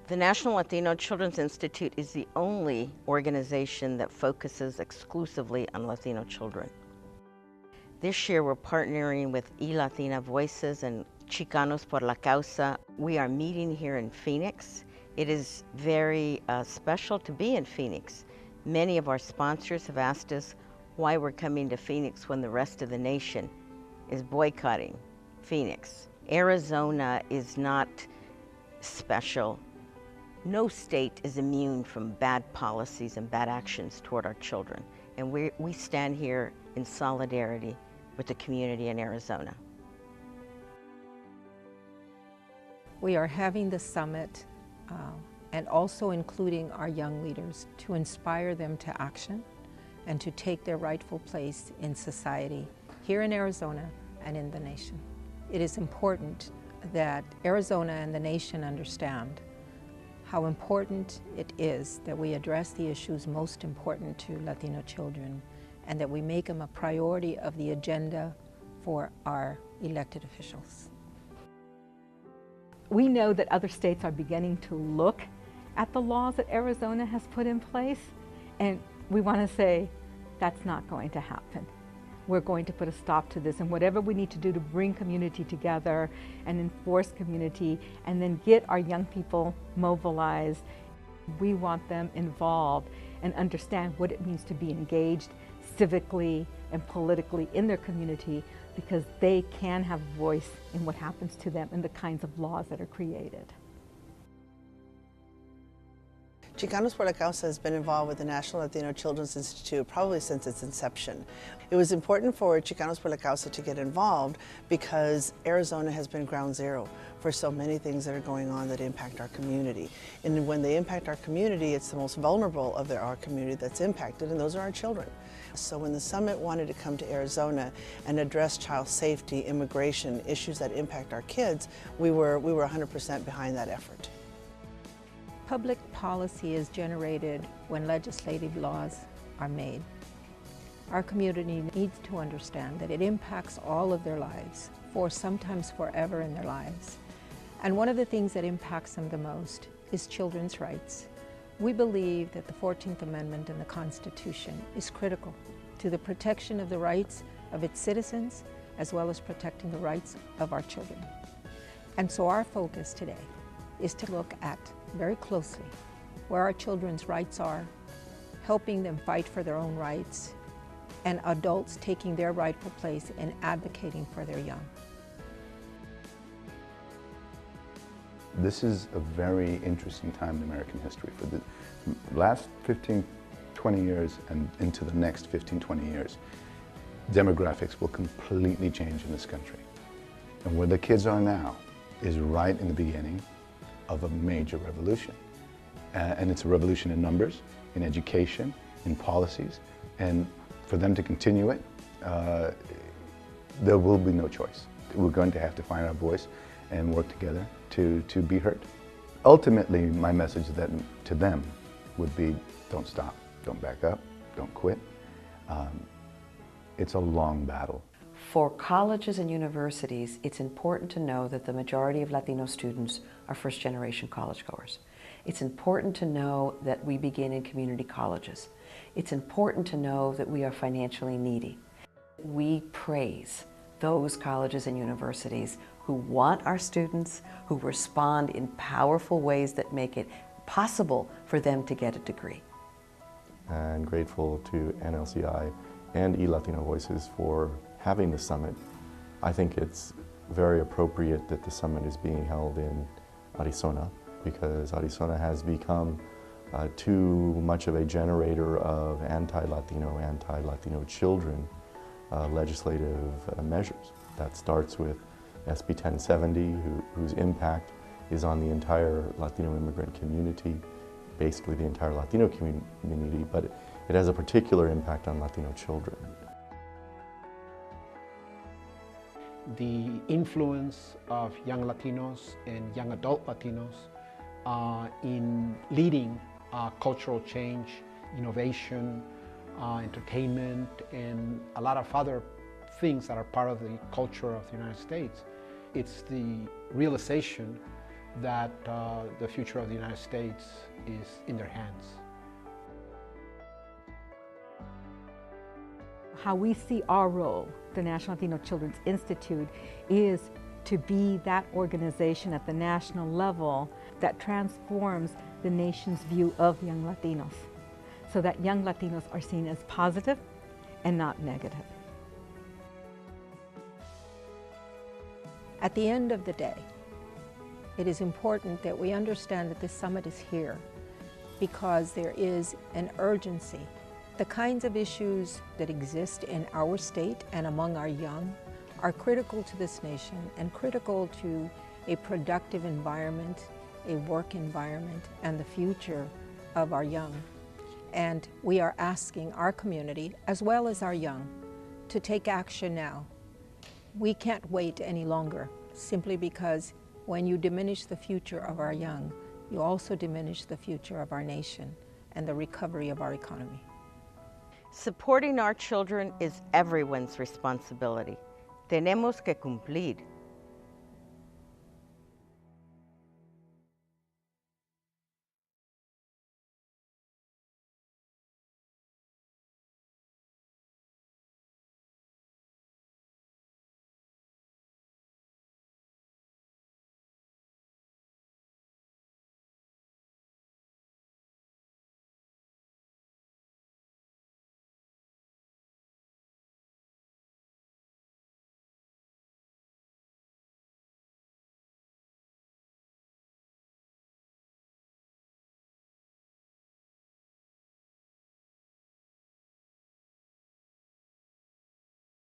The National Latino Children's Institute is the only organization that focuses exclusively on Latino children. This year we're partnering with Latina Voices and Chicanos por la Causa. We are meeting here in Phoenix. It is very special to be in Phoenix. Many of our sponsors have asked us why we're coming to Phoenix when the rest of the nation is boycotting Phoenix. Arizona is not special. No state is immune from bad policies and bad actions toward our children. And we stand here in solidarity with the community in Arizona. We are having the summit and also including our young leaders to inspire them to action and to take their rightful place in society here in Arizona and in the nation. It is important that Arizona and the nation understand how important it is that we address the issues most important to Latino children and that we make them a priority of the agenda for our elected officials. We know that other states are beginning to look at the laws that Arizona has put in place, and we want to say that's not going to happen. We're going to put a stop to this, and whatever we need to do to bring community together and enforce community and then get our young people mobilized, we want them involved and understand what it means to be engaged civically and politically in their community, because they can have a voice in what happens to them and the kinds of laws that are created. Chicanos por la Causa has been involved with the National Latino Children's Institute probably since its inception. It was important for Chicanos por la Causa to get involved because Arizona has been ground zero for so many things that are going on that impact our community. And when they impact our community, it's the most vulnerable of our community that's impacted, and those are our children. So when the summit wanted to come to Arizona and address child safety, immigration, issues that impact our kids, we were 100% behind that effort. Public policy is generated when legislative laws are made. Our community needs to understand that it impacts all of their lives, for sometimes forever in their lives. And one of the things that impacts them the most is children's rights. We believe that the 14th Amendment in the Constitution is critical to the protection of the rights of its citizens, as well as protecting the rights of our children. And so our focus today is to look at very closely where our children's rights are, helping them fight for their own rights, and adults taking their rightful place in advocating for their young. This is a very interesting time in American history. For the last 15, 20 years and into the next 15, 20 years, demographics will completely change in this country. And where the kids are now is right in the beginning of a major revolution. And it's a revolution in numbers, in education, in policies, and for them to continue it, there will be no choice. We're going to have to find our voice and work together to be heard. Ultimately, my message to them would be, don't stop, don't back up, don't quit. It's a long battle. For colleges and universities, it's important to know that the majority of Latino students are first-generation college-goers. It's important to know that we begin in community colleges. It's important to know that we are financially needy. We praise those colleges and universities who want our students, who respond in powerful ways that make it possible for them to get a degree. I'm grateful to NLCI and Latino Voices for having the summit. I think it's very appropriate that the summit is being held in Arizona, because Arizona has become too much of a generator of anti-Latino children legislative measures. That starts with SB 1070, whose impact is on the entire Latino immigrant community, basically the entire Latino community, but it has a particular impact on Latino children. The influence of young Latinos and young adult Latinos in leading cultural change, innovation, entertainment, and a lot of other things that are part of the culture of the United States. It's the realization that the future of the United States is in their hands. How we see our role, the National Latino Children's Institute, is to be that organization at the national level that transforms the nation's view of young Latinos, so that young Latinos are seen as positive and not negative. At the end of the day, it is important that we understand that this summit is here because there is an urgency. The kinds of issues that exist in our state and among our young are critical to this nation and critical to a productive environment, a work environment, and the future of our young. And we are asking our community, as well as our young, to take action now. We can't wait any longer, simply because when you diminish the future of our young, you also diminish the future of our nation and the recovery of our economy. Supporting our children is everyone's responsibility. Tenemos que cumplir.